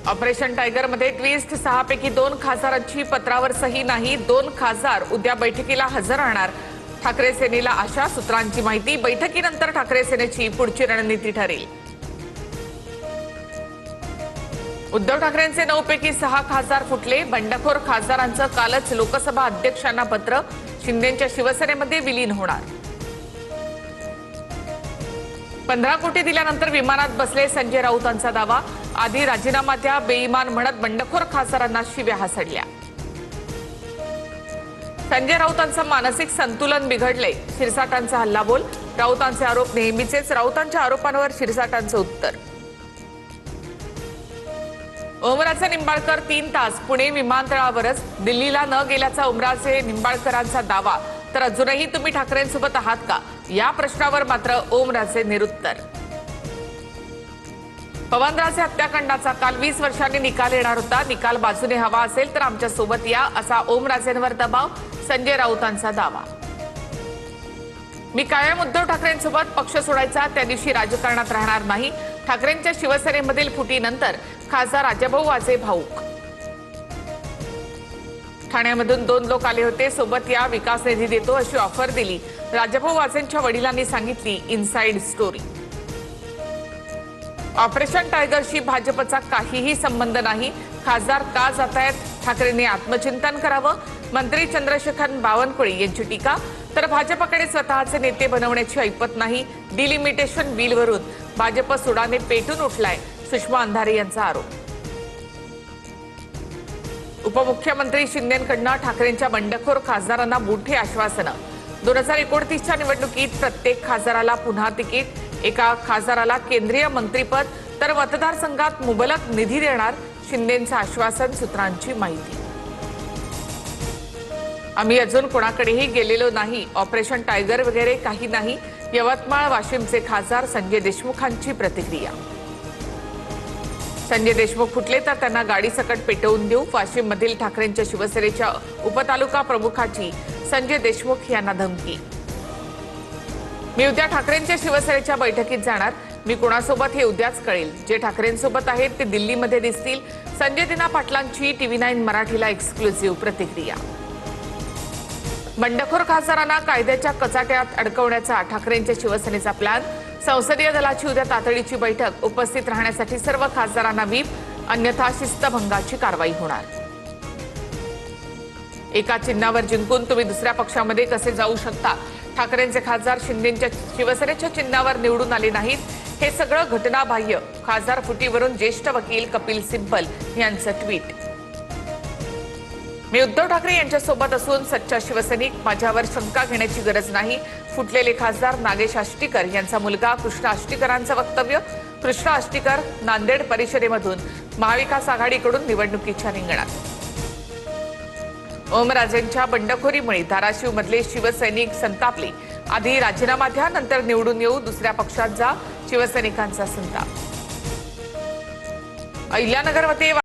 Operation tiger मध्ये twist 6 पैकी 2 खासदारांची पत्रावर सही नाही। 2 खासदार उद्या बैठकीला हजर राहणार। ठाकरे सेनेला आशा, सूत्रांची माहिती। बैठकीनंतर ठाकरे सेनेची पुढची रणनीती ठरेल। उद्धव ठाकरेंचे 9 पैकी 6 खासदार फुटले। बंडखोर खासदारांचं कालच लोकसभा अध्यक्षांना पत्र। शिंदेंच्या शिवसेनेमध्ये विलीन होणार। 15 कोटी दिल्यानंतर विमानात बसले संजय राऊतांचा दावा। आधी राजीनामा द्या बेईमान म्हणत बंडखोर खासदारांना शिव्या हासडल्या। संजय राऊतांचं मानसिक संतुलन बिघडले। शिरसाटांचा हल्लाबोल। राऊतांचे आरोप नेहमीचेच। राऊतांच्या आरोपांवर शिरसाटांचं उत्तर। ओमराजे निंबाळकर 3 तास पुणे विमानतळावरच। दिल्लीला न गेल्याचा ओमराजे निंबाळकरांचा दावा। तर अजूनही तुम्ही ठाकरेंसोबत आहात का, या प्रश्नावर मात्र ओमराजे निरुत्तर। पवनराजे हत्याकांडाचा काल 20 वर्षांनी निकाल येणार होता। निकाल बाजूने हवा असेल तर आमच्या सोबत या, असा ओमराजेंवर दबाव। संजय राऊतांचा दावा। मी कायम उद्धव ठाकरेंसोबत, पक्ष सोडायचा त्या दिवशी राजकारणात राहणार नाही। ठाकरेंच्या शिवसेनेमधील फुटीनंतर खासदार राजाभाऊ वाजे भाऊक। ठाण्यामधून 2 लोक आले होते, सोबत या, विकास निधी देतो अशी ऑफर दिली। राजाभाऊ वाजेंच्या वडिलांनी सांगितली इनसाइड स्टोरी। ऑपरेशन टायगरशी भाजपचा काहीही संबंध नाही। खासदार का जातायत, ठाकरेंनी आत्मचिंतन करावं। मंत्री चंद्रशेखर बावनकुळे यांची टीका। तर भाजपकडे स्वतःचे नेते बनवण्याची ऐपत नाही। डिलिमिटेशन बिलवरून भाजप सुडाने पेटून उठलाय, सुषमा अंधारे यांचा आरोप। उपमुख्यमंत्री शिंदेंकडून ठाकरेंच्या बंडखोर खासदारांना मोठी आश्वासनं। 2029च्या निवडणुकीत प्रत्येक खासदाराला पुन्हा तिकीट, एका खासदाराला केंद्रीय मंत्रीपद, तर मतदारसंघात मुबलक निधी देणार। शिंदेंचं आश्वासन, सूत्रांची माहिती। आम्ही अजून कोणाकडेही गेलेलो नाही। ऑपरेशन टायगर वगैरे काही नाही। यवतमाळ वाशिमचे खासदार संजय देशमुखांची प्रतिक्रिया। संजय देशमुख फुटले तर त्यांना गाडीसकट पेटवून देऊ। वाशिममधील ठाकरेंच्या शिवसेनेच्या उपतालुका प्रमुखाची संजय देशमुख यांना धमकी। मी उद्या ठाकरेंच्या शिवसेनेच्या बैठकीत जाणार। मी कोणासोबत हे उद्याच कळेल। जे ठाकरेंसोबत आहेत ते दिल्लीमध्ये दिसतील। संजय दिना पाटलांची TV9 मराठीला एक्सक्लुझिव्ह प्रतिक्रिया। बंडखोर खासदारांना कायद्याच्या कचाट्यात अडकवण्याचा ठाकरेंच्या शिवसेनेचा प्लॅन। संसदीय दलाची उद्या तातडीची बैठक। उपस्थित राहण्यासाठी सर्व खासदारांना व्हीप, अन्यथा शिस्तभंगाची कारवाई होणार। एका चिन्हावर जिंकून तुम्ही दुसऱ्या पक्षामध्ये कसे जाऊ शकता? ठाकरेंचे खासदार शिंदेंच्या शिवसेनेच्या चिन्हावर निवडून आले नाहीत, हे सगळं घटनाबाह्य। खासदार फुटीवरून ज्येष्ठ वकील कपिल सिब्बल यांचं ट्विट। मी उद्धव ठाकरे यांच्यासोबत असून सच्चा शिवसैनिक, माझ्यावर शंका घेण्याची गरज नाही। फुटलेले खासदार नागेश आष्टीकर यांचा मुलगा कृष्ण आष्टीकरांचं वक्तव्य। कृष्ण आष्टीकर नांदेड परिषदेमधून महाविकास आघाडीकडून निवडणुकीच्या रिंगणात। ओमराजेंच्या बंडखोरीमुळे धाराशिवमधले शिवसैनिक संतापले। आधी राजीनामा द्या, नंतर निवडून येऊ, दुसऱ्या पक्षात जा, शिवसैनिकांचा संताप। अहिल्यानगरमध्ये